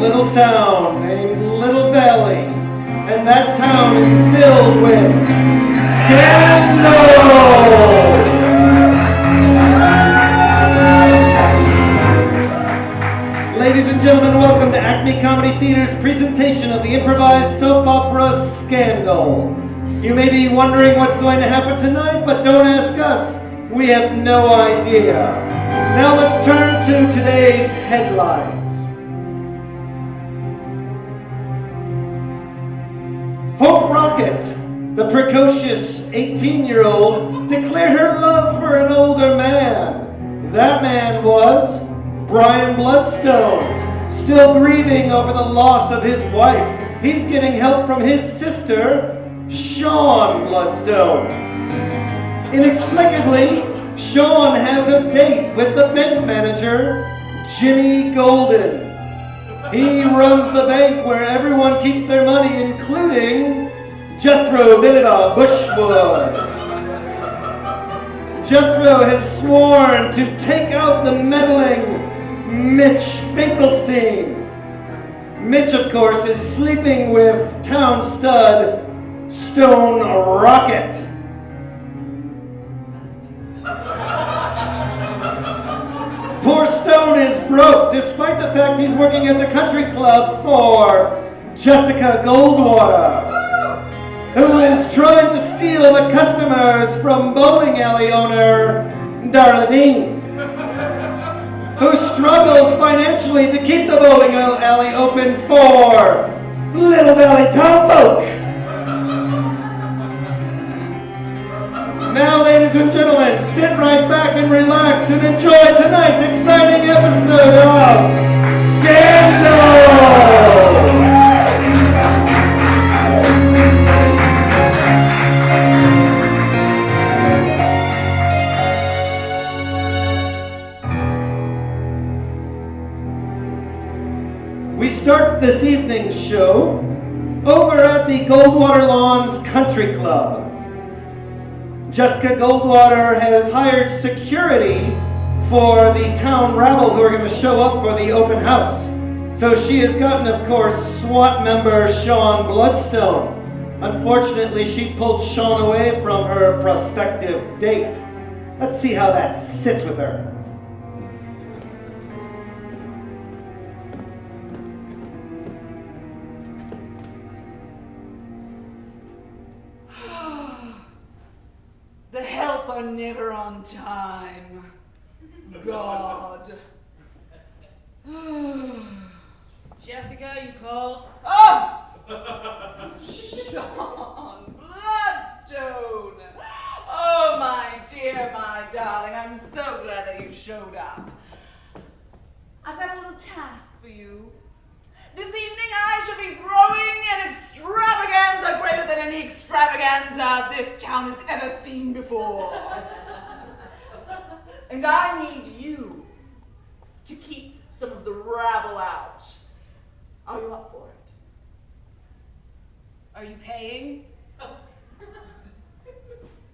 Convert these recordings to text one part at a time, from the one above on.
little town named Little Valley, and that town is filled with scandal! Ladies and gentlemen, welcome to Acme Comedy Theater's presentation of the improvised soap opera Scandal. You may be wondering what's going to happen tonight, but don't ask us. We have no idea. Now let's turn to today's headlines. Hope Rocket, the precocious 18-year-old, declared her love for an older man. That man was Brian Bloodstone, still grieving over the loss of his wife. He's getting help from his sister, Sean Bloodstone. Inexplicably, Sean has a date with the bank manager, Jimmy Golden. He runs the bank where everyone keeps their money, including Jethro Billida Bushwood. Jethro has sworn to take out the meddling Mitch Finkelstein. Mitch, of course, is sleeping with town stud Stone Rocket. Poor Stone is broke, despite the fact he's working at the country club for Jessica Goldwater, who is trying to steal the customers from bowling alley owner Darla Dean, who struggles financially to keep the bowling alley open for Little Valley townfolk. Now, ladies and gentlemen, sit right back and relax and enjoy tonight's exciting episode of Scandal! We start this evening's show over at the Goldwater Lawns Country Club. Jessica Goldwater has hired security for the town rabble who are going to show up for the open house. So she has gotten, of course, SWAT member Sean Bloodstone. Unfortunately, she pulled Sean away from her prospective date. Let's see how that sits with her. The help are never on time. God. Jessica, you called? Oh! Sean Bloodstone! Oh, my dear, my darling, I'm so glad that you showed up. I've got a little task for you. This evening I shall be throwing an extravaganza greater than any extravaganza this town has ever seen before. And I need you to keep some of the rabble out. Are you up for it? Are you paying?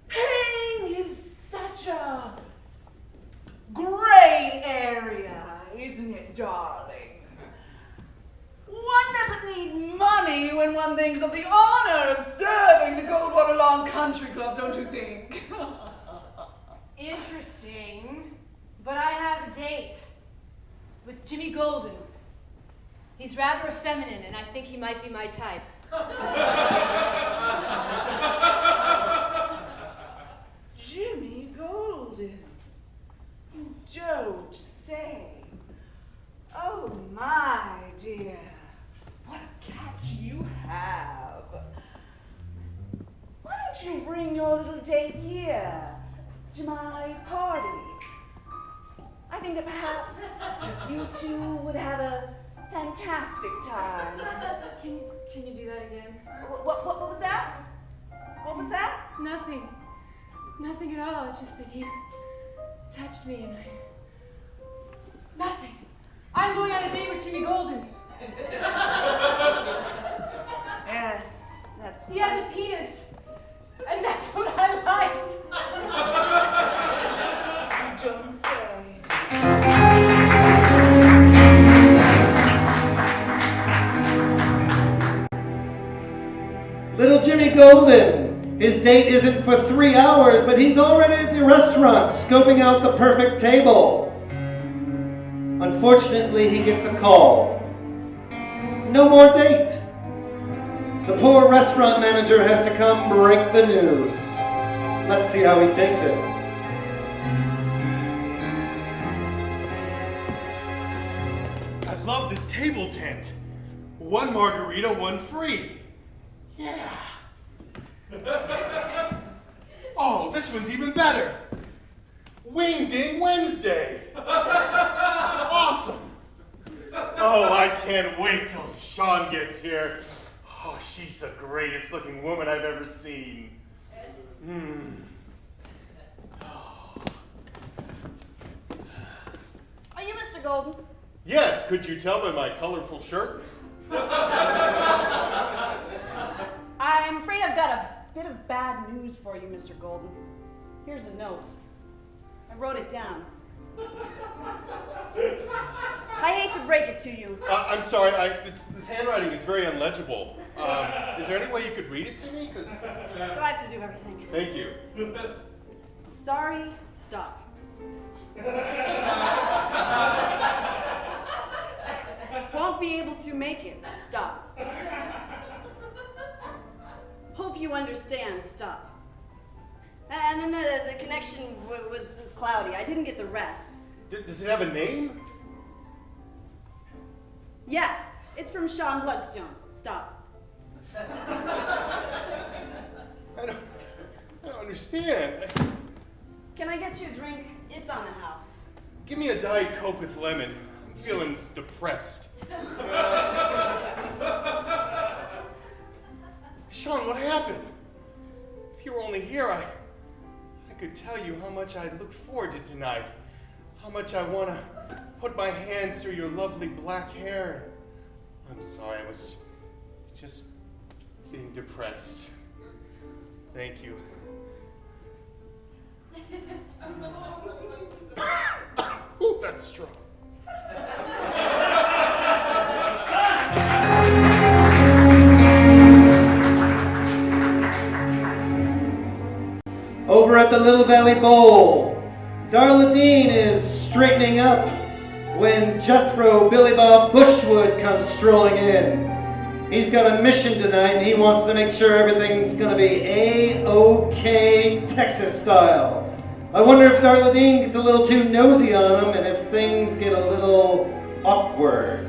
Paying is such a gray area, isn't it, darling? One doesn't need money when one thinks of the honor of serving the Goldwater Lawns Country Club, don't you think? Interesting, but I have a date with Jimmy Golden. He's rather effeminate, and I think he might be my type. Jimmy Golden? You don't say. Oh, my dear. What a catch you have. Why don't you bring your little date here to my party? I think that perhaps you two would have a fantastic time. Can you do that again? What was that? What was that? Nothing. Nothing at all. It's just that you touched me and Nothing. I'm going on a date with Jimmy Golden. Yes, that's He has a penis. And that's what I like. You don't say. His date isn't for 3 hours, but he's already at the restaurant scoping out the perfect table. Unfortunately, he gets a call. No more date. The poor restaurant manager has to come break the news. Let's see how he takes it. I love this table tent. 1 margarita, 1 free. Yeah. Oh, this one's even better. Wing Ding Wednesday. Awesome. Oh, I can't wait till Sean gets here. Oh, she's the greatest looking woman I've ever seen. Are you Mr. Golden? Yes, could you tell by my colorful shirt? I'm afraid I've got a bit of bad news for you, Mr. Golden. Here's a note. I wrote it down. I hate to break it to you. I'm sorry, this handwriting is very illegible. Is there any way you could read it to me? 'Cause- Do I have to do everything? Thank you. Sorry, stop. Won't be able to make it. Stop. Hope you understand. Stop. And then the connection was cloudy. I didn't get the rest. Does it have a name? Yes, it's from Sean Bloodstone. Stop. I don't understand. Can I get you a drink? It's on the house. Give me a Diet Coke with lemon. I'm feeling depressed. Sean, what happened? If you were only here, I could tell you how much I look forward to tonight. How much I want to put my hands through your lovely black hair. I'm sorry, I was just being depressed. Thank you. Ooh, that's strong. Over at the Little Valley Bowl, Darla Dean is straightening up when Jethro Billy Bob Bushwood comes strolling in. He's got a mission tonight and he wants to make sure everything's gonna be A-OK Texas style. I wonder if Darla Dean gets a little too nosy on him and if things get a little awkward.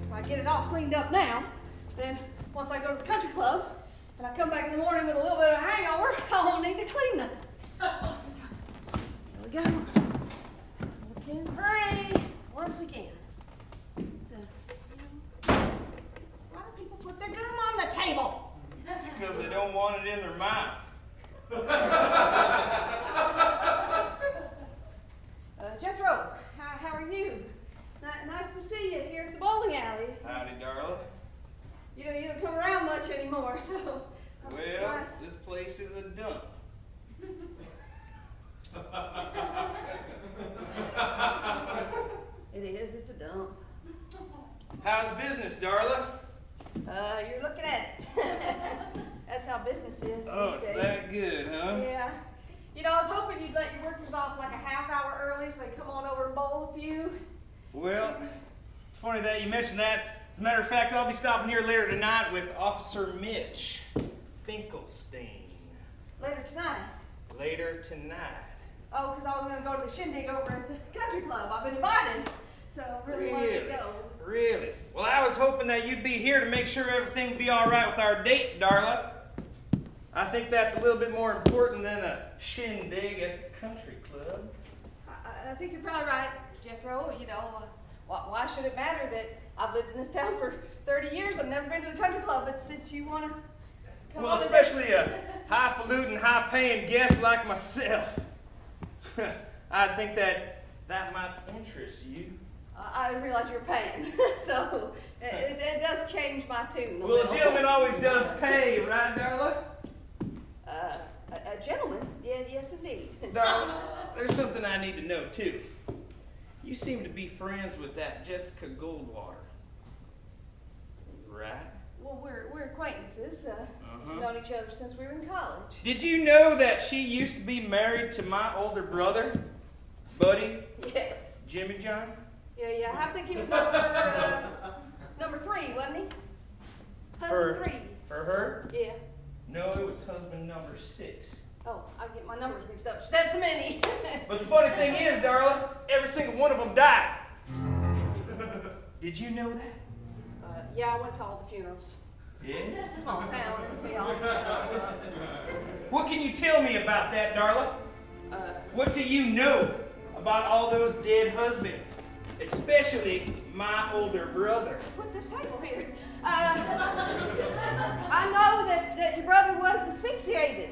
If I get it all cleaned up now, then once I go to the country club and I come back in the morning with a little bit of a hangover, I won't need to clean nothing. There we go. Looking pretty once again. Why do people put their gum on the table? Because they don't want it in their mouth. Jethro, how are you? Nice to see you here at the bowling alley. Howdy, Darla. You don't come around much anymore, so. I'm Well, surprised. this place is a dump. It is, it's a dump. How's business, Darla? You're looking at it. That's how business is. Oh, these it's days. that good, huh? Yeah. I was hoping you'd let your workers off like a half hour early so they come on over and bowl a few. Well, it's funny that you mentioned that. As a matter of fact, I'll be stopping here later tonight with Officer Mitch Finkelstein. Later tonight. Later tonight. Oh, because I was going to go to the shindig over at the country club. I've been invited, so I really wanted to go. Really? Well, I was hoping that you'd be here to make sure everything would be all right with our date, Darla. I think that's a little bit more important than a shindig at the country club. I think you're probably right, Jethro. Why should it matter that I've lived in this town for 30 years? I've never been to the country club, but since you want to come Well, on especially a highfalutin, high-paying guest like myself. I think that might interest you. I didn't realize you were paying, so it does change my tune. Well, a gentleman always does pay, right, Darla? A gentleman? Yes, indeed. Darla, there's something I need to know, too. You seem to be friends with that Jessica Goldwater, right? Well, we're acquaintances. We've known each other since we were in college. Did you know that she used to be married to my older brother, Buddy? Yes. Jimmy John? Yeah. I think he was number 3, wasn't he? Husband 3. For her? Yeah. No, it was husband number 6. Oh, I get my numbers mixed up. She said so many. But the funny thing is, Darla, every single one of them died. Did you know that? Yeah, I went to all the funerals. Yeah? Small town. Yeah. What can you tell me about that, Darla? What do you know about all those dead husbands? Especially my older brother. Put this table here. I know that your brother was asphyxiated.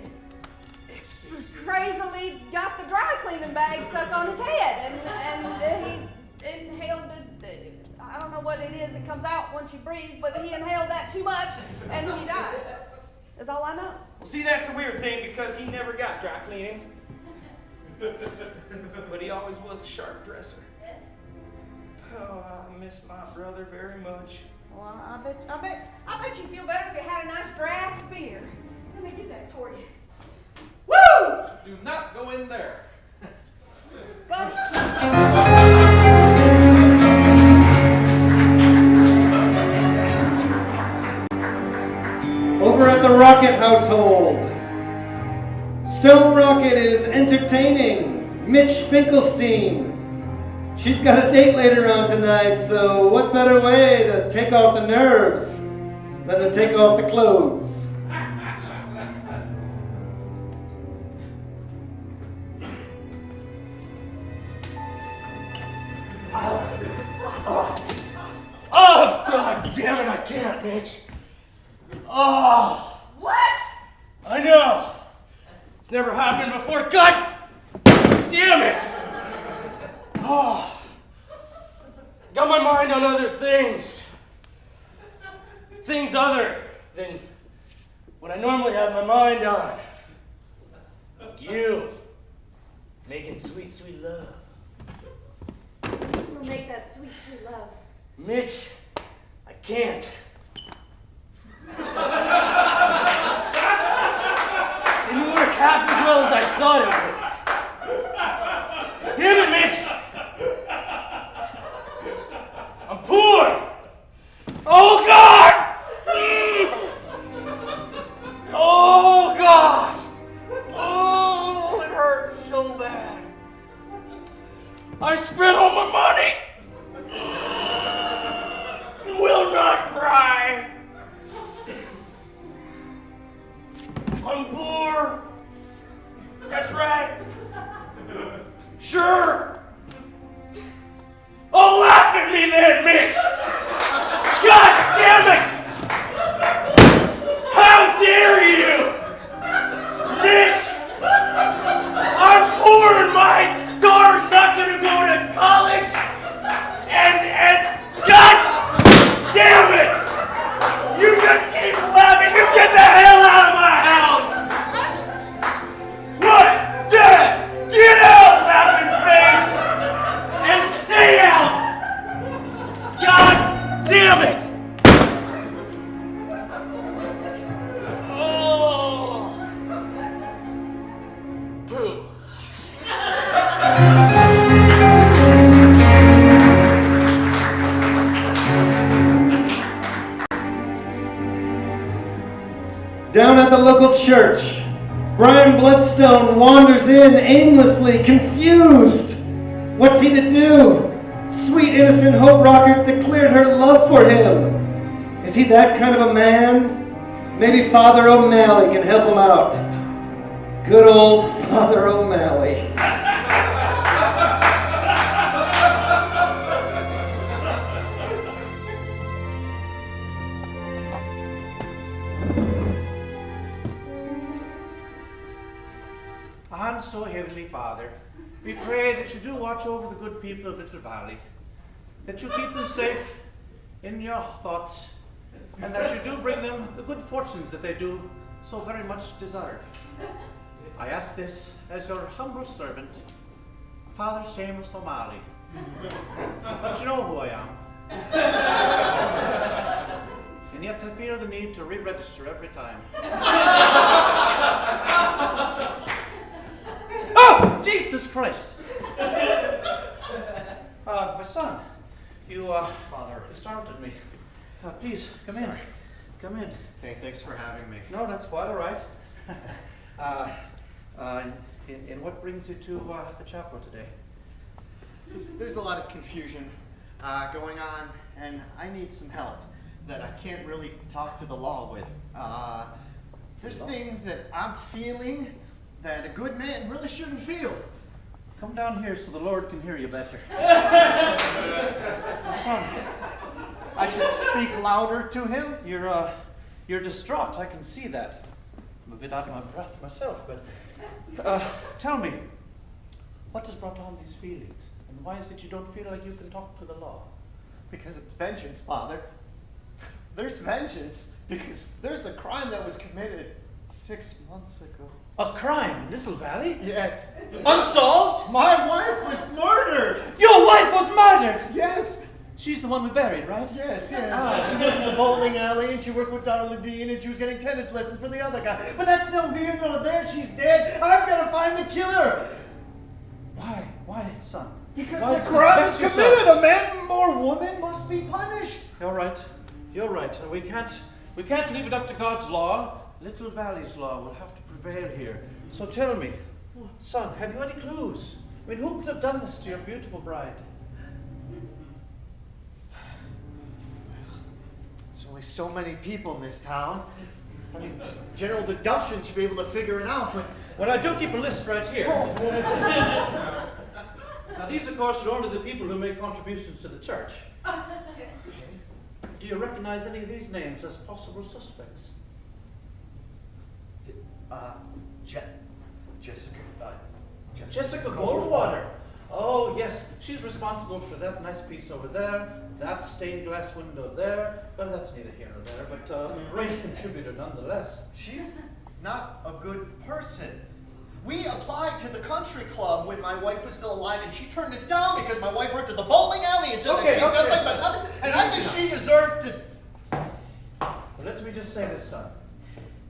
Crazily got the dry cleaning bag stuck on his head, and he inhaled it. I don't know what it is that comes out once you breathe, but he inhaled that too much, and he died. That's all I know. Well, see, that's the weird thing, because he never got dry cleaning. But he always was a sharp dresser. Oh, I miss my brother very much. Well, I bet you'd feel better if you had a nice draft of beer. Let me get that for you. Woo! Do not go in there. Over at the Rocket household, Stone Rocket is entertaining Mitch Finkelstein. She's got a date later on tonight, so what better way to take off the nerves than to take off the clothes? Oh, God damn it, I can't, Mitch. Oh. What? I know. It's never happened before. God damn it. Oh. Got my mind on other things. Things other than what I normally have my mind on. Like you. Making sweet, sweet love. Still make that sweet, sweet love. Mitch, I can't. Didn't work half as well as I thought it would. Damn it, Mitch! I'm poor! Oh, God! Oh, gosh! Oh, it hurts so bad. I spent all my money! Will not cry. I'm poor. That's right. Sure. Oh, laugh at me then, Mitch. God damn it. How dare you? Mitch, I'm poor and my daughter's not going to go to college. And God damn it! You just keep laughing. You get the hell out of my house! What? Get out, laughing face! And stay out! God damn it! Oh. Pooh. Down at the local church, Brian Bloodstone wanders in aimlessly, confused. What's he to do? Sweet innocent Hope Rocket declared her love for him. Is he that kind of a man? Maybe Father O'Malley can help him out. Good old Father O'Malley. And so, Heavenly Father, we pray that you do watch over the good people of Little Valley, that you keep them safe in your thoughts, and that you do bring them the good fortunes that they do so very much deserve. I ask this as your humble servant, Father Seamus O'Malley, But you know who I am. And yet I feel the need to re-register every time. Oh, Jesus Christ! My son, you, Father. you startled me. Please, come in. Come in. Hey, thanks for having me. No, that's quite all right. In what brings you to the chapel today? There's a lot of confusion going on, and I need some help that I can't really talk to the law with. There's things that I'm feeling that a good man really shouldn't feel. Come down here so the Lord can hear you better. Son, I should speak louder to him. you're distraught. I can see that. I'm a bit out of my breath myself, but tell me, what has brought on these feelings? And why is it you don't feel like you can talk to the law? Because it's vengeance, Father. There's vengeance because there's a crime that was committed 6 months ago. A crime in Little Valley? Yes. Unsolved? My wife was murdered! Your wife was murdered! Yes! She's the one we buried, right? Yes. Ah. She worked in the bowling alley and she worked with Darla Dean and she was getting tennis lessons from the other guy. But that's no here nor there. She's dead. I've got to find the killer. Why? Why, son? Because Why the crime is suspect committed. yourself? A man or woman must be punished. You're right. You're right. We can't leave it up to God's law. Little Valley's law will have to prevail here. So tell me, son, have you any clues? I mean, who could have done this to your beautiful bride? There's only so many people in this town. I mean, general deduction should be able to figure it out, but Well, I do keep a list right here. Now, these, of course, are only the people who make contributions to the church. Do you recognize any of these names as possible suspects? Jessica Goldwater. Oh, yes. She's responsible for that nice piece over there, that stained glass window there. Well, that's neither here nor there, but a great contributor nonetheless. she's not a good person. We applied to the country club when my wife was still alive, and she turned us down because my wife worked at the bowling alley and said that she's nothing but nothing. And I think she deserved to. Well, let me just say this, son.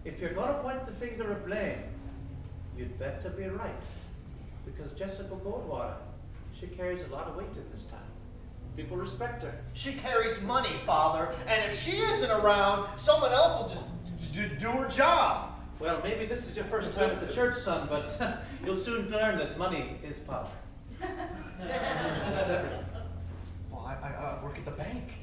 If you're going to point the finger of blame, you'd better be right. Because Jessica Goldwater, she carries a lot of weight in this town. People respect her. She carries money, Father, and if she isn't around, someone else will just do her job. Well, maybe this is your first time at the church, son, but you'll soon learn that money is power. That's everything. Well, I work at the bank.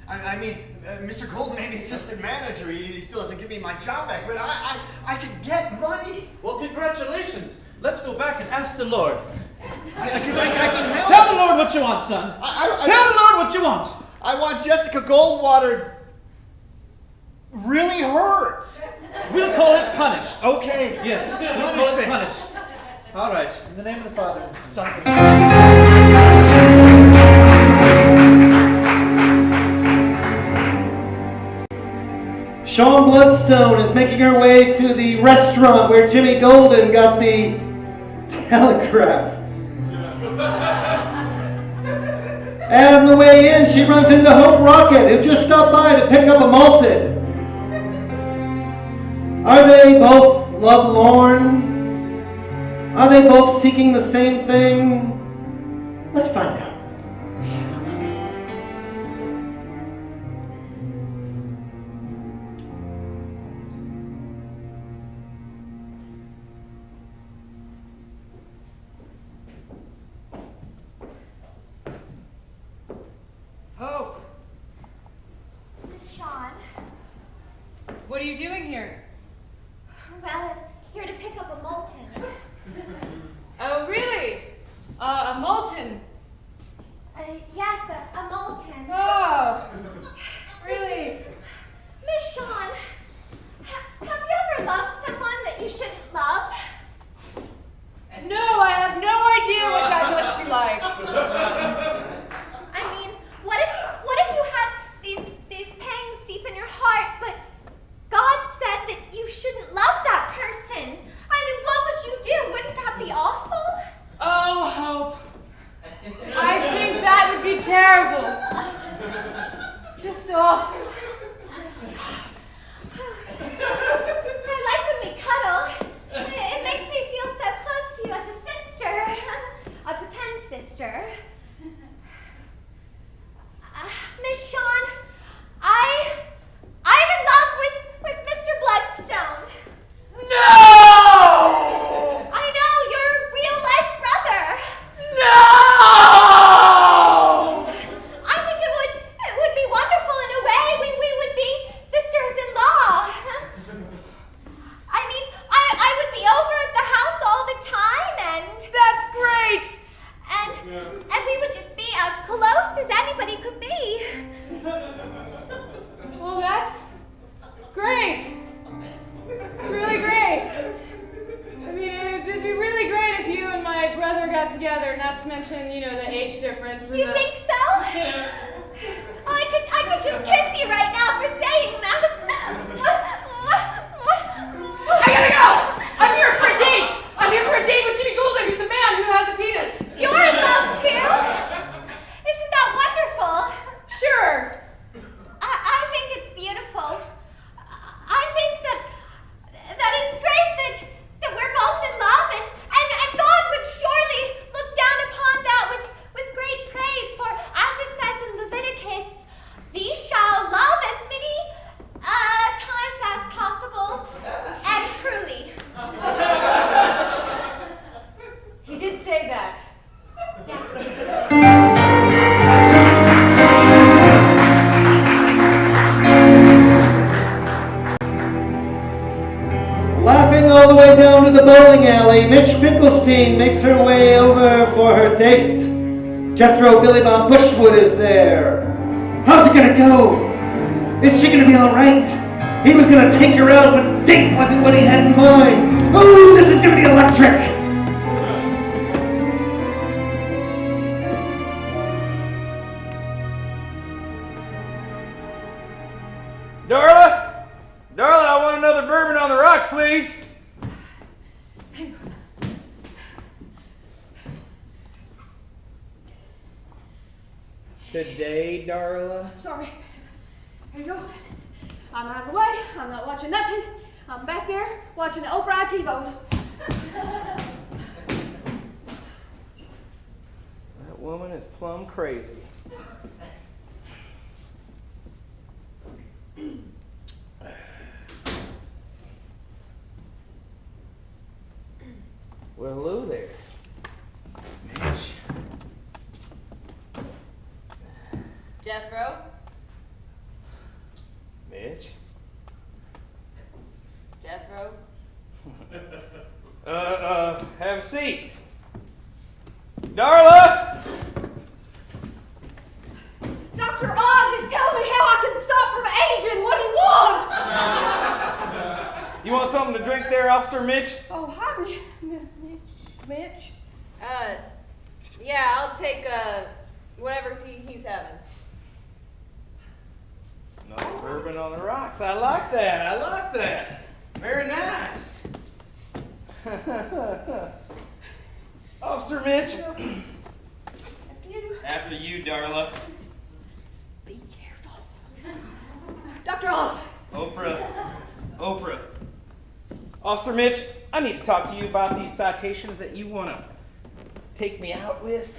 I mean, Mr. Golden made me assistant manager. He still doesn't give me my job back, but I can get money. Well, congratulations. Let's go back and ask the Lord. Because I can help. Tell the Lord what you want, son. Tell the Lord what you want. I want Jessica Goldwater really hurt. We'll call it punished. Okay. Yes, we'll call it punished. All right. In the name of the Father and the Son. Sean Bloodstone is making her way to the restaurant where Jimmy Golden got the telegraph. And on the way in, she runs into Hope Rocket, who just stopped by to pick up a malted. Are they both lovelorn? Are they both seeking the same thing? Let's find out. Hope, Miss Sean. what are you doing here? Well, I was here to pick up a Molten. Oh, really? A Molten? Yes, a Molten. Oh, really? Miss Sean, have you ever loved someone that you shouldn't love? No, I have no idea what that must be like. I mean, what if you had these pangs deep in your heart, but God said that off. I like when we cuddle. It makes me feel so close to you as a sister. A pretend sister. Miss Shawn, I'm in love with Mr. Bloodstone. No! I know, you're a real life brother. No! I think it would be wonderful in a way. We would be sisters-in-law. I mean, I would be over at the house all the time, and That's great. and we would just be as close as anybody could be. Well, that's great. It's really great. I mean, it'd be really great if you and my brother got together, not to mention, the age difference. And You think so? Oh, I could just kiss you right now for saying that. I gotta go! I'm here for a date! I'm here for a date with Jimmy Goulden, who's a man who has a penis. You're in love too? Isn't that wonderful? Sure. I think it's beautiful. I think that it's great that we're both in love, and God would surely look down upon that with great praise, for as it says in Leviticus, thee shall love as many times as possible and truly. He did say that. Laughing all the way down to the bowling alley, Mitch Finkelstein makes her way over for her date. Jethro Billy Bob Bushwood is there. How's it gonna go? Is she gonna be alright? He was gonna take her out, but date wasn't what he had in mind. Ooh, this is gonna be electric! Darla? Darla, I want another bourbon on the rocks, please. Today, Darla? Sorry. Here you go. I'm out of the way. I'm not watching nothing. I'm back there watching the Oprah IT vote. That woman is plumb crazy. Well, hello there, Mitch. Jethro? Mitch? Jethro? Have a seat. Darla! Dr. Oz is telling me how I can stop from aging. What do you want? You want something to drink there, Officer Mitch? Oh, hi, Mitch. Yeah, I'll take, whatever he's having. Another bourbon on the rocks. I like that. I like that. Very nice. Officer Mitch. After you, Darla. Be careful. Dr. Oz. Oprah. Officer Mitch, I need to talk to you about these citations that you want to take me out with.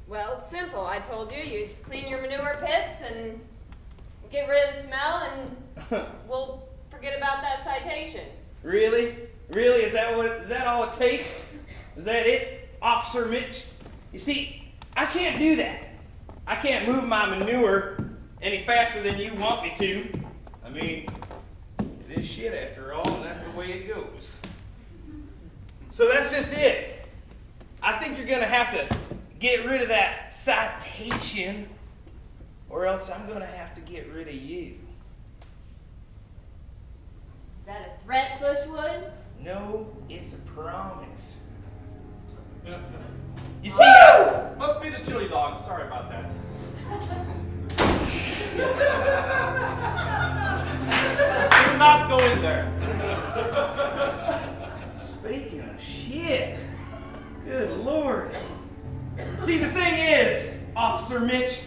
Well, it's simple. I told you, you clean your manure pits and get rid of the smell, and we'll forget about that citation. Really? Really? Is that all it takes? Is that it, Officer Mitch? You see, I can't do that. I can't move my manure any faster than you want me to. I mean, it is shit after all, and that's the way it goes. So that's just it. I think you're gonna have to get rid of that citation, or else I'm gonna have to get rid of you. Is that a threat, Bushwood? No, it's a promise. You see, Must be the chili dog. Sorry about that. Do not go in there. speaking of shit, good Lord. See, the thing is, Officer Mitch.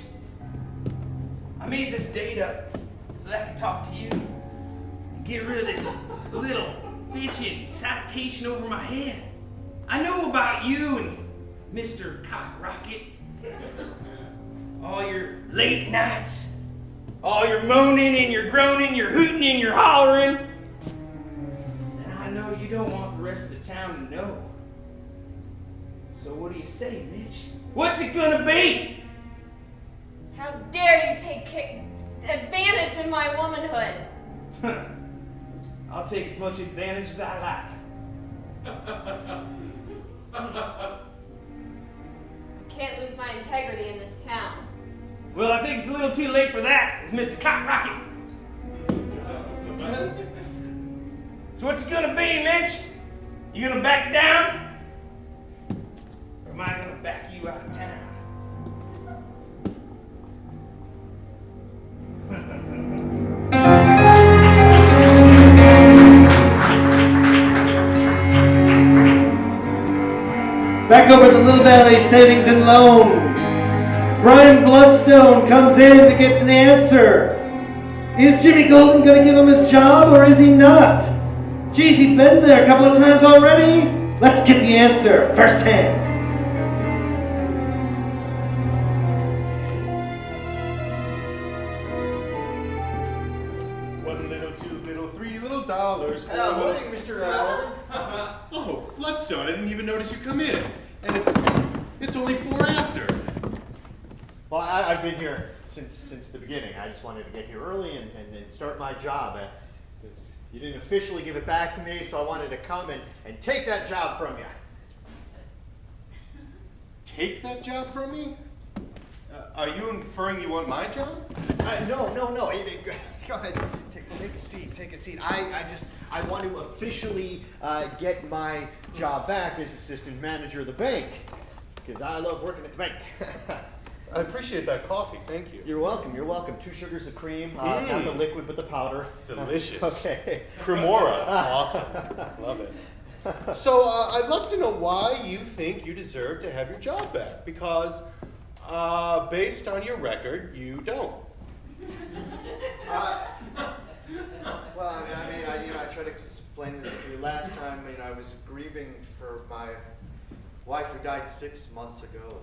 I made this date up so that I could talk to you and get rid of this little bitchin' citation over my head. I know about you and Mr. Cock Rocket. All your late nights, all your moaning and your groaning, your hooting and your hollering. And I know you don't want the rest of the town to know. So what do you say, Mitch? What's it gonna be? How dare you take advantage of my womanhood? I'll take as much advantage as I like. I can't lose my integrity in this town. Well, I think it's a little too late for that, Mr. Cock Rocket. So what's it gonna be, Mitch? You gonna back down? Or am I gonna back you out of town? Back over at the Little Valley Savings and Loan, Brian Bloodstone comes in to get the answer. Is Jimmy Golden going to give him his job or is he not? Geez, he's been there a couple of times already. Let's get the answer firsthand. $1 little, $2 little, $3 little dollars. Hello, Mr. Golden. Oh, Bloodstone, I didn't even notice you come in. And it's only 4 after. Well, I've been here since the beginning. I just wanted to get here early and start my job. Because you didn't officially give it back to me, so I wanted to come and take that job from you. Take that job from me? Are you inferring you want my job? No. Hey, go ahead. Take a seat. I want to officially get my job back as assistant manager of the bank. Because I love working at the bank. I appreciate that coffee, thank you. You're welcome. 2 sugars of cream, not the liquid but the powder. Delicious. Okay. Cremora, awesome. Love it. So I'd love to know why you think you deserve to have your job back. Because based on your record, you don't. Well, I tried to explain this to you last time. I was grieving for my wife who died 6 months ago.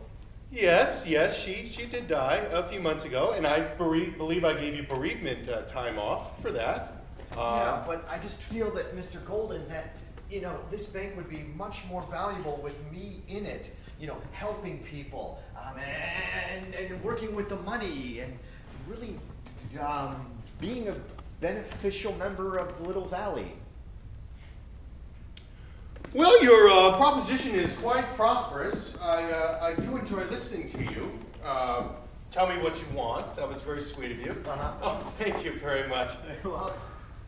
Yes, she did die a few months ago, and I believe I gave you bereavement time off for that. Yeah, but I just feel that, Mr. Golden, that, this bank would be much more valuable with me in it. Helping people, and working with the money, and really being a beneficial member of Little Valley. Well, your proposition is quite prosperous. I do enjoy listening to you. Tell me what you want. That was very sweet of you. Oh, thank you very much.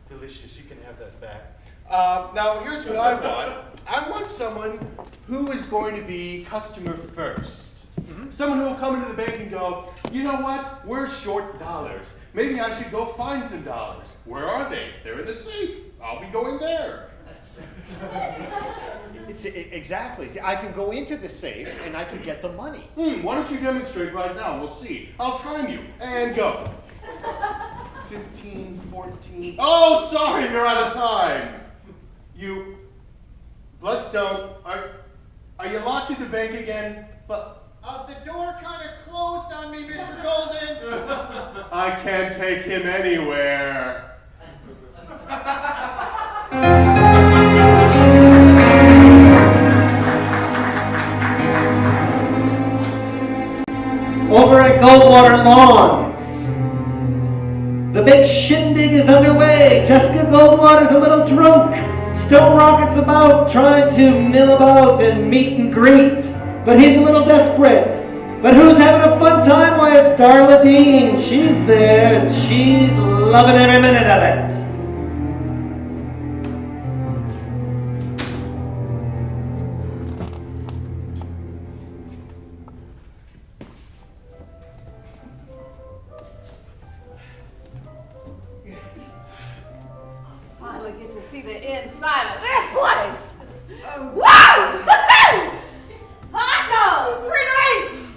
Delicious. You can have that back. Now, here's what I want. I want someone who is going to be customer first. Someone who will come into the bank and go, you know what? We're short dollars. Maybe I should go find some dollars. Where are they? They're in the safe. I'll be going there. Exactly. See, I can go into the safe and I can get the money. Why don't you demonstrate right now? We'll see. I'll time you. And go. 15, 14. Oh, sorry, you're out of time. You, Bloodstone, are you locked at the bank again? But the door kind of closed on me, Mr. Golden. I can't take him anywhere. Over at Goldwater Lawns, the big shindig is underway. Jessica Goldwater's a little drunk. Stone Rocket's about trying to mill about and meet and greet, but he's a little desperate. But who's having a fun time? Why, it's Darla Dean. She's there and she's loving every minute of it. Finally get to see the inside of this place. Wow! Hot dog! Free drinks!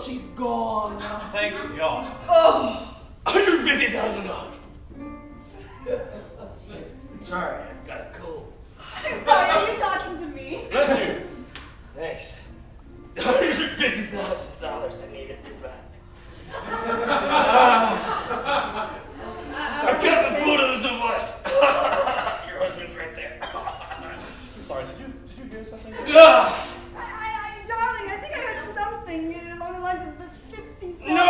she's gone. Thank God. Oh, $150,000. Sorry, I've got a cold. I'm sorry, are you talking to me? Bless you. Thanks. $150,000. I need it back. I've got the photos of us. Your husband's right there. Sorry, did you hear something? Darling, I think I heard something along the lines of the 50,000. No,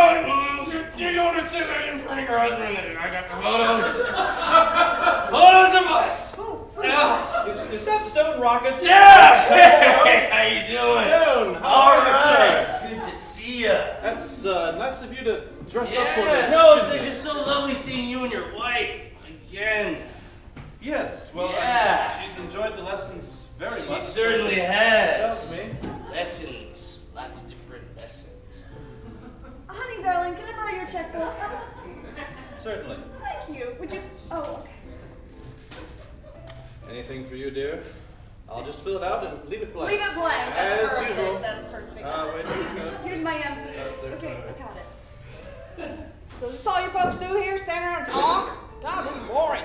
you don't want to sit there in front of your husband. I got the photos. Photos of us. Yeah. Is that Stone Rocket? Yeah. Hey, how you doing? Stone, how All are you, sir? right. Good to see you. That's nice of you to dress up for Yeah. me. No, it's just so lovely seeing you and your wife again. Yes, well, Yeah. she's enjoyed the lessons very She much. certainly She has. tells me. Lessons. Lots of different lessons. Honey, darling, can I borrow your checkbook? Certainly. Thank you. Would you? Oh, okay. Anything for you, dear? I'll just fill it out and leave it blank. Leave it blank. That's As perfect. usual. That's perfect. Wait. Here's my empty. there, Okay, all I right. got it. So this is all you folks do here, stand around and talk? God, this is boring.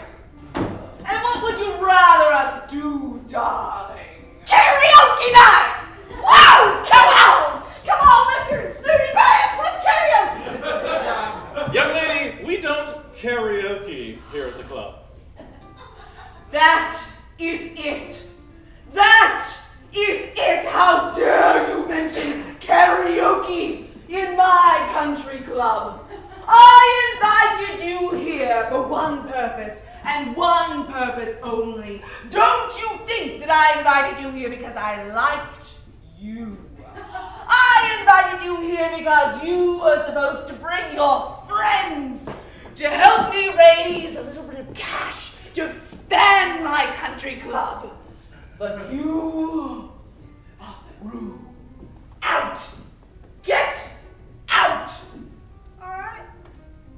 and what would you rather us do, darling? Karaoke night! Wow! Come on! Come on, Mr. Snooty Pants! Let's karaoke! Young lady, we don't karaoke here at the club. That is it. That is it. How dare you mention karaoke in my country club? I invited you here for one purpose and one purpose only. Don't you think that I invited you here because I liked you. I invited you here because you were supposed to bring your friends to help me raise a little bit of cash to expand my country club. But you are rude. Out! Get out! All right,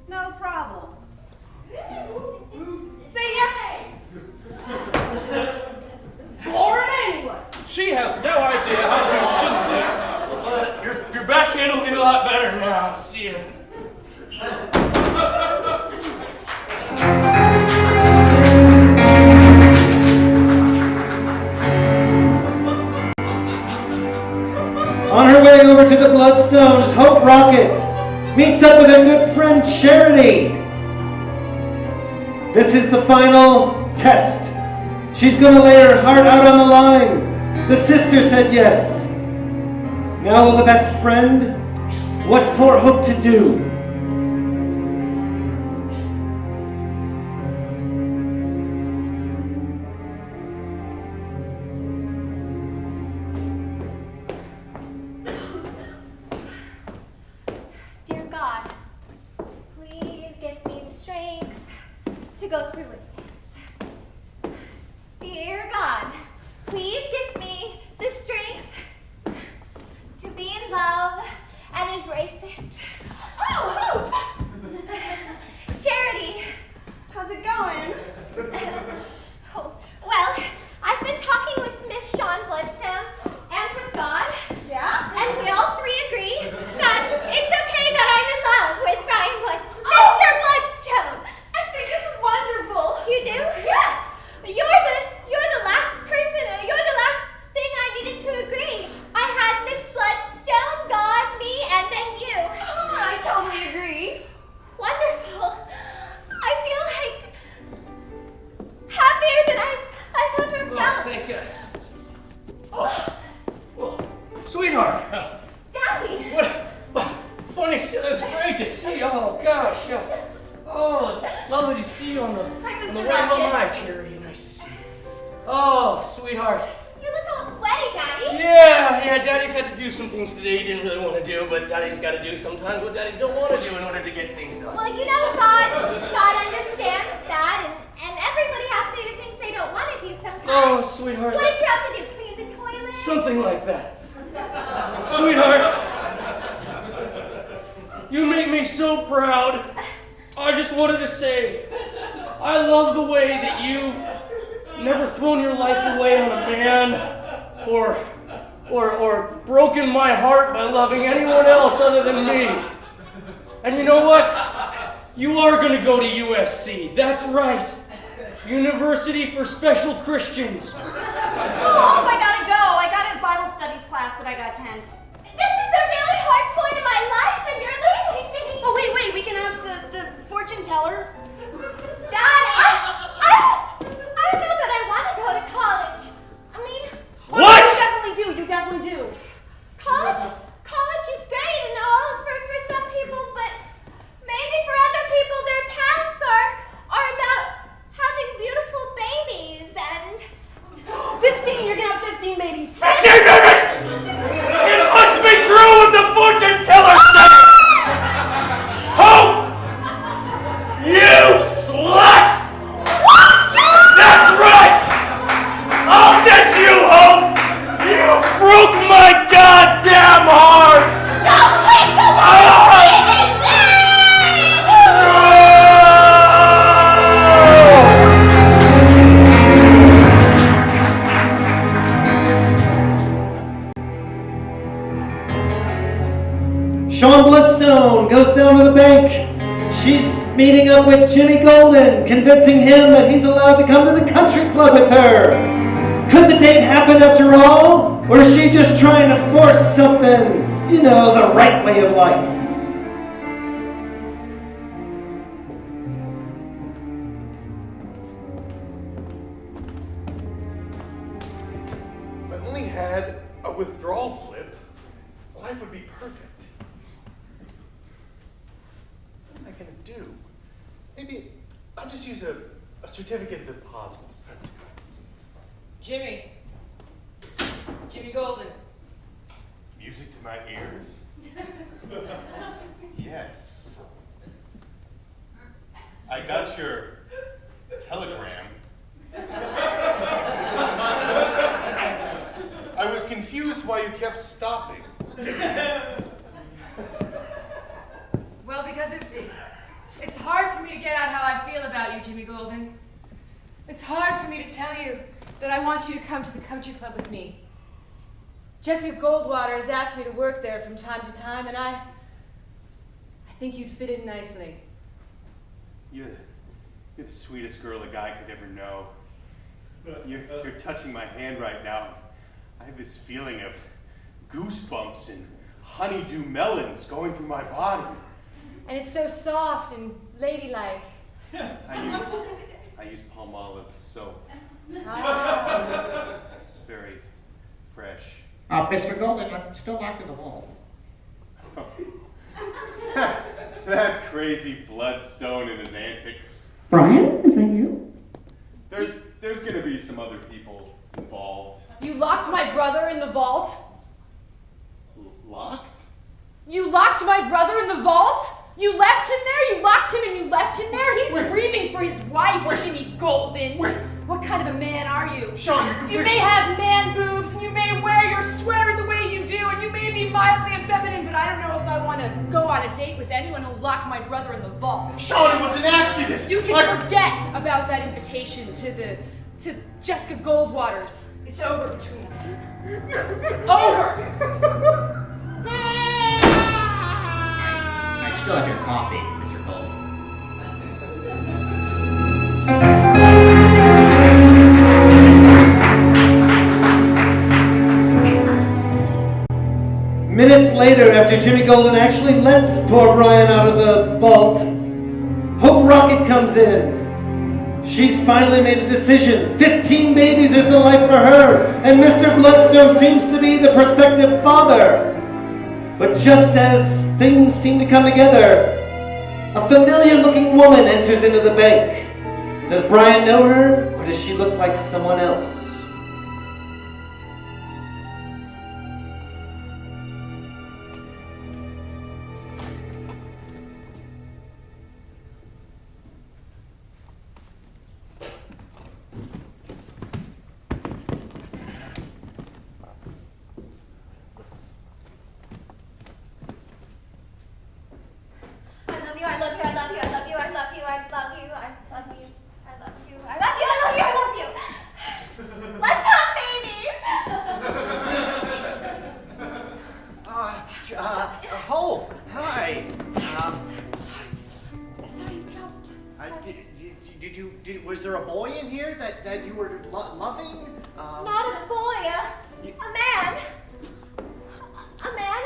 no problem. See ya. Boring anyway. She has no idea how to shindig. Your backhand will be a lot better now. See you. On her way over to the Bloodstones, Hope Rocket meets up with her good friend Charity. This is the final test. She's gonna lay her heart out on the line. The sister said yes. Now will the best friend? What for Hope to do? Dear God, please give me the strength to go through with this. Dear God, please give me the strength to be in love and embrace it. Oh, Hope! Charity, How's it going? oh, well, I've been talking with Miss Sean Bloodstone and with God. Yeah? And we all three agree that it's okay that I'm in love with Brian Bloodstone. Mr. Bloodstone! I think it's wonderful. You do? Yes. You're the last person, you're the last thing I needed to agree. I had Miss Bloodstone, God, me, and then you. Oh, I totally agree. Wonderful. I feel like happier than I've ever Oh, felt. thank you. Oh, sweetheart. Daddy. What funny stuff. It's great to see you. Oh, gosh. Oh, lovely to see you on the Hi, Mr. way Rocket. home. Hi, Charity. Nice to see you. Oh, sweetheart. You look all sweaty, Daddy. Yeah, Daddy's had to do some things today he didn't really want to do, but Daddy's got to do sometimes what Daddies don't want to do in order to get things done. Well, you know, God understands that, and everybody has to do the things they don't want to do sometimes. Oh, sweetheart. What did you have to do? Clean the toilet? Something like that. Sweetheart, you make me so proud. I just wanted to say, I love the way that you've never thrown your life away on a man or or broken my heart by loving anyone else other than me. And you know what? You are going to go to USC. That's right. University for Special Christians. Oh, I gotta go. I got a Bible studies class that I gotta attend. This is a really hard point in my life, and you're leaving me. Oh, wait. We can ask the fortune teller. Dad, I don't know that I want to go to college. I mean... What? You definitely do. College is great and all for some people, but maybe for other people their paths are about having beautiful babies and... 15! You're gonna have 15 babies. 15 babies! It must be true what the fortune teller said! Hope! You slut! That's right! I'll get you, Hope! You broke my goddamn heart! Don't take the Sean Bloodstone goes down to the bank. She's meeting up with Jimmy Golden, convincing him that he's allowed to come to the country club with her. Could the date happen after all? Or is she just trying to force something, the right way of life? If I only had a withdrawal slip, life would be perfect. What am I gonna do? Maybe I'll just use a certificate of deposits. That's good. Jimmy Golden. Music to my ears? Yes. I got your telegram. I was confused why you kept stopping. Well, because it's hard for me to get out how I feel about you, Jimmy Golden. It's hard for me to tell you that I want you to come to the country club with me. Jessica Goldwater has asked me to work there from time to time, and I think you'd fit in nicely. You're the sweetest girl a guy could ever know. You're touching my hand right now. I have this feeling of goosebumps and honeydew melons going through my body. And it's so soft and ladylike. I use Palmolive soap. Ah. It's very fresh. Mr. Golden, I'm still knocking the wall. That crazy Bloodstone and his antics. Brian, is that you? There's gonna be some other people involved. You locked my brother in the vault? Locked? You locked my brother in the vault? You left him there? You locked him and you left him there? He's grieving for his wife, Jimmy Golden. What kind of a man are you? Sean, you're completely... You may have man boobs, and you may wear your sweater the way you do, and you may be mildly effeminate, but I don't know if I want to go on a date with anyone who'll lock my brother in the vault. Sean, it was an accident! You can forget about that invitation to Jessica Goldwater's. It's over between us. Over! I still have your coffee, Mr. Golden. Minutes later, after Jimmy Golden actually lets poor Brian out of the vault, Hope Rocket comes in. She's finally made a decision. 15 babies is the life for her, and Mr. Bloodstone seems to be the prospective father. But just as things seem to come together, a familiar-looking woman enters into the bank. Does Brian know her, or does she look like someone else? Hope, hi. Sorry you dropped. Was there a boy in here that you were loving? Not a boy, a man. A man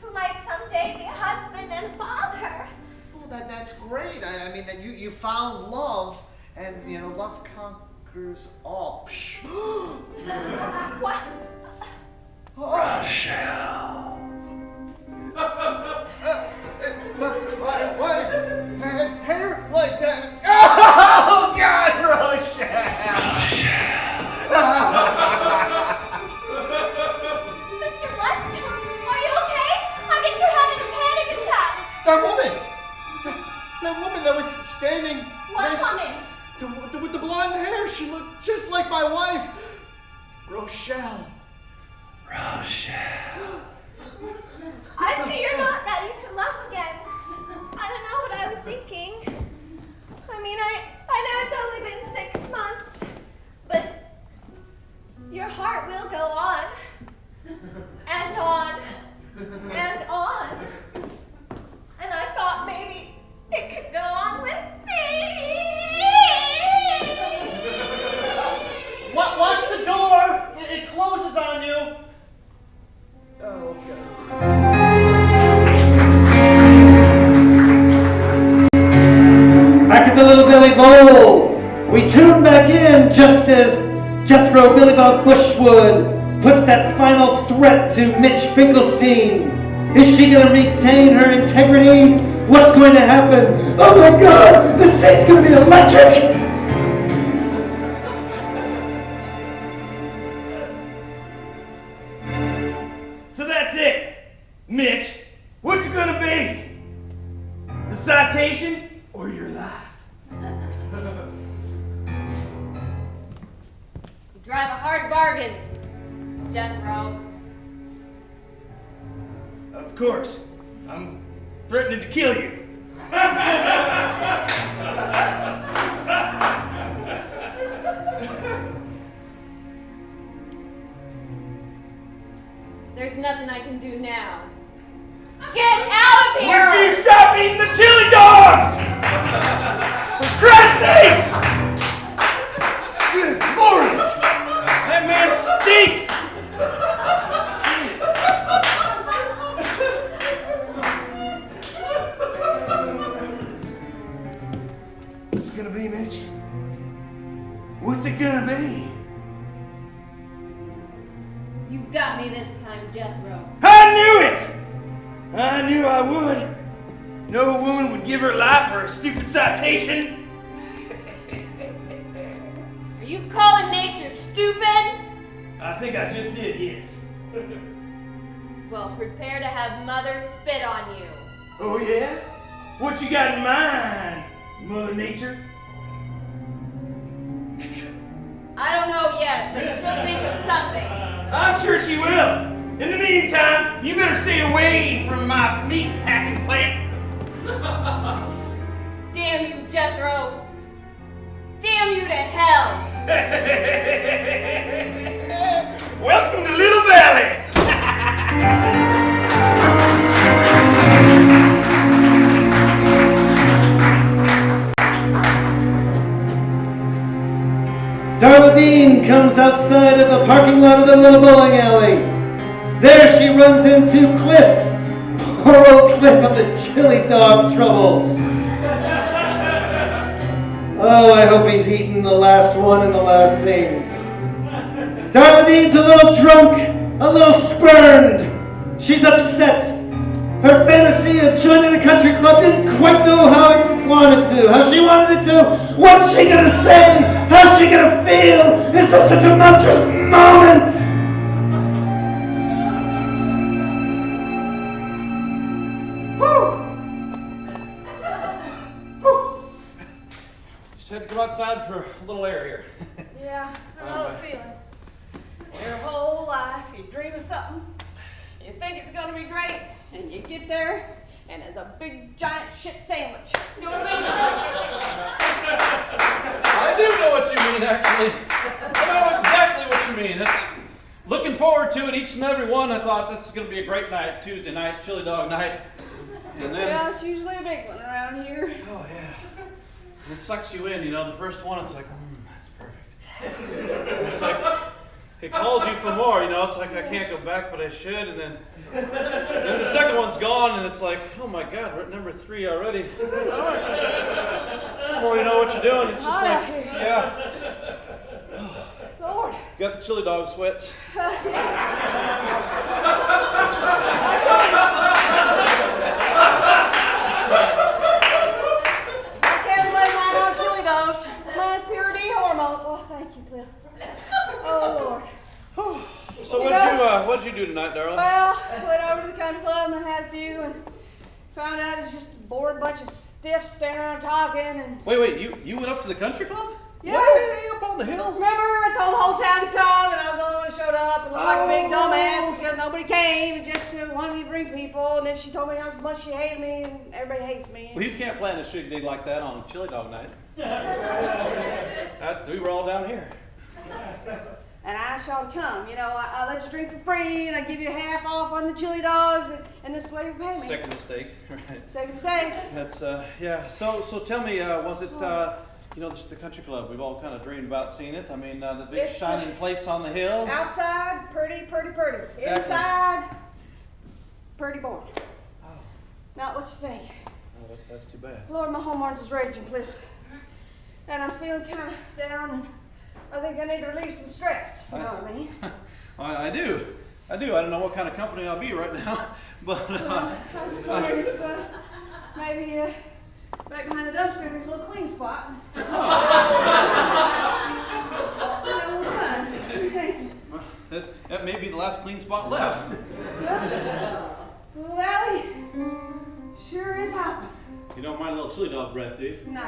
who might someday be a husband and a father. Well, that's great. I mean, that you found love, and love conquers all. What? Rochelle. What? Hair like that? Oh God, Rochelle. Mr. Bloodstone, are you okay? I think you're having a panic attack. That woman that was standing. What next woman? with the blonde hair. She looked just like my wife, Rochelle. I see you're not ready to love again. I don't know what I was thinking. I mean, I know it's only been 6 months, but your heart will go on. And on. And on. And I thought maybe it could go on with me. Watch the door. It closes on you. Oh, God. Back at the Little Valley Bowl, we tune back in just as Jethro Billy Bob Bushwood puts that final threat to Mitch Finkelstein. Is she going to retain her integrity? What's going to happen? Oh my God, this scene's going to be electric! So that's it. Mitch, what's it gonna be? The citation or your life? You drive a hard bargain, Jethro. Of course. I'm threatening to kill you. There's nothing I can do now. Get out of here! Would you stop eating the chili dogs? For Christ's sakes! Good Lord! That man stinks! What's it gonna be, Mitch? What's it gonna be? You got me this time, Jethro. I knew it! I knew I would. No woman would give her life for a stupid citation. Are you calling nature stupid? I think I just did, yes. Well, prepare to have Mother spit on you. Oh, yeah? What you got in mind, Mother Nature? I don't know yet, but she'll think of something. I'm sure she will. In the meantime, you better stay away from my meat packing plant. Damn you, Jethro. Damn you to hell. Welcome to Little Valley. Darla Dean comes outside of the parking lot of the Little Bowling Alley. There she runs into Cliff. Poor old Cliff of the chili dog troubles. Oh, I hope he's eaten the last one in the last scene. Darla Dean's a little drunk, a little spurned. She's upset. Her fantasy of joining the country club didn't quite go how it wanted to, how she wanted it to. What's she gonna say? How's she gonna feel? Is this a tumultuous moment? Just had to come outside for a little air here. Yeah, I know the feeling. Your whole life, you dream of something, you think it's gonna be great, and you get there, and it's a big giant shit sandwich. You know what I I do know what you mean, actually. I know exactly what you mean. looking forward to it, each and every one. I thought this is going to be a great night, Tuesday night, chili dog night. And then, Yeah, it's usually a big one around here. oh yeah, and it sucks you in, the first one, it's like, that's perfect. And it's like, it calls you for more, it's like I can't go back, but I should, and then the second one's gone, and it's like, oh my God, we're at number 3 already. Before you know what you're doing, it's just like, yeah. Lord. Got the chili dog sweats. I can't blame mine on chili dogs. Mine's pure D hormone. Oh, thank you, Cliff. Oh, Lord. So what'd you do tonight, darling? Well, I went over to the country club and I had a few and found out it's just a bored bunch of stiffs standing around talking and... Wait, you went up to the country club? Yeah. Way up on the hill? Remember, I told the whole town to come and I was the only one who showed up and looked like a big dumbass because nobody came and Jessica wanted me to bring people and then she told me how much she hated me and everybody hates me. Well, you can't plan a shindig like that on chili dog night. We were all down here. And I asked y'all to come. I let you drink for free and I give you half off on the chili dogs and this way you pay me. Second mistake, right? Second mistake. That's, yeah. So tell me, was it, just the country club? We've all kind of dreamed about seeing it. I mean, the big It's, shining place on the hill. Outside, pretty. Exactly. Inside, pretty boring. Oh, Not what you think. that's too bad. Lord, my hormones is raging, Cliff. And I'm feeling kind of down and I think I need to release some stress, you know what I mean? I do. I don't know what kind of company I'll be right now, but I was just wondering if maybe back behind the dumpster there's a little clean spot. That was fun. What do you think? that may be the last clean spot left. Well, Valley sure is hot. You don't mind a little chili dog breath, do you? No.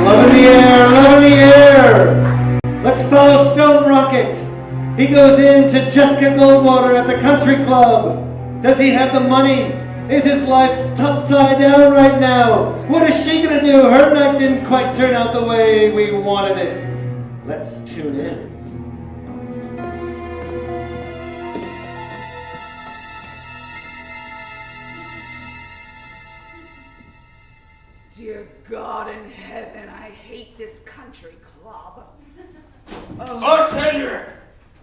Love in the air, love in the air. Let's follow Stone Rocket. He goes into Jessica Goldwater at the country club. Does he have the money? Is his life topside down right now? What is she gonna do? Her night didn't quite turn out the way we wanted it. Let's tune in. Dear God in heaven, I hate this country club. Bartender,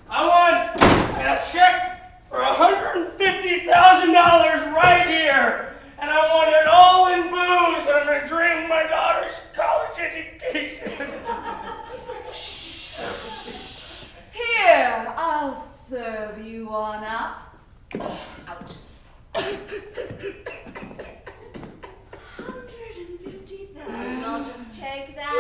I want a check for $150,000 right here, and I want it all in booze, and I'm gonna drain my daughter's college education. Here, I'll serve you on up. Ouch. 150,000. I'll just take that,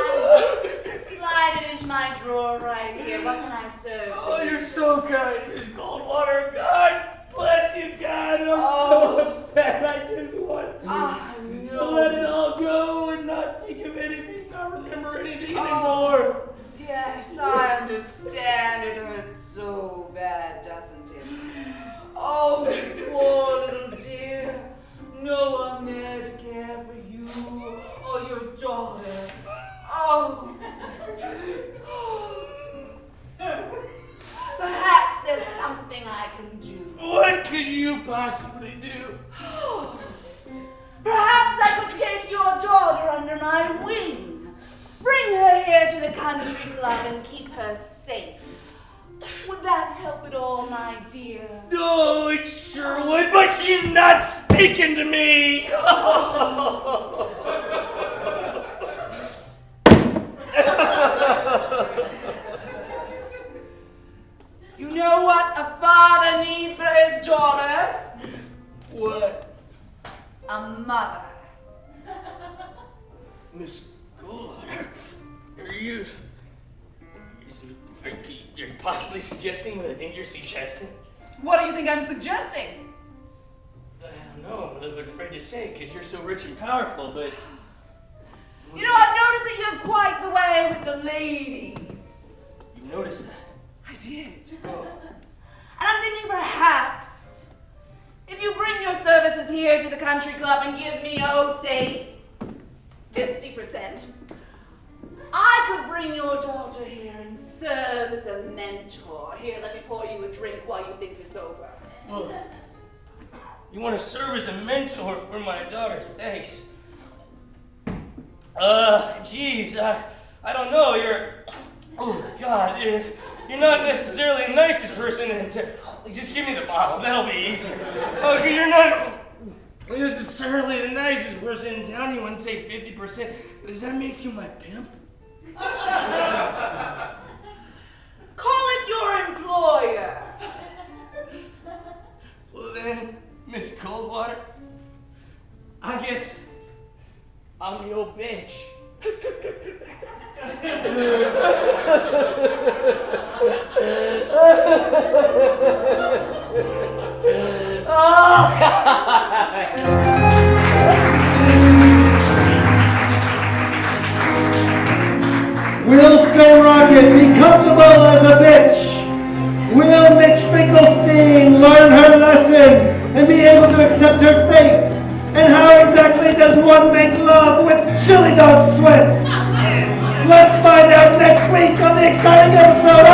slide it into my drawer right here. What can I serve? Oh, you're so kind, Miss Goldwater. God bless you, God. I'm so upset. I just want to let it all go and not think of anything, not remember anything anymore. Yes, I understand. It hurts so bad, doesn't it? Oh, poor little dear. No one there to care for you or your daughter. Oh. Perhaps there's something I can do. What could you possibly do? Perhaps I could take your daughter under my wing. Bring her here to the country club and keep her safe. Would that help at all, my dear? Oh, it sure would, but she's not speaking to me. You know what a father needs for his daughter? What? A mother. Miss Goldwater, are you possibly suggesting what I think you're suggesting? What do you think I'm suggesting? I don't know. I'm a little bit afraid to say because you're so rich and powerful, but... You know, I've noticed that you have quite the way with the ladies. You noticed that? I did. Oh. And I'm thinking perhaps, if you bring your services here to the country club and give me, oh, say, 50%. I could bring your daughter here and serve as a mentor. Here, let me pour you a drink while you think this over. Well, you want to serve as a mentor for my daughter? Thanks. Geez, I don't know. Oh God, you're not necessarily the nicest person. Just give me the bottle. That'll be easier. Okay, you're not necessarily the nicest person in town. You want to take 50%? Does that make you my pimp? Call it your employer. Well then, Miss Coldwater, I guess I'm your bitch. Oh, God. Will Stone Rocket be comfortable as a bitch? Will Mitch Finkelstein learn her lesson and be able to accept her fate? And how exactly does one make love with chili dog sweats? Let's find out next week on the exciting episode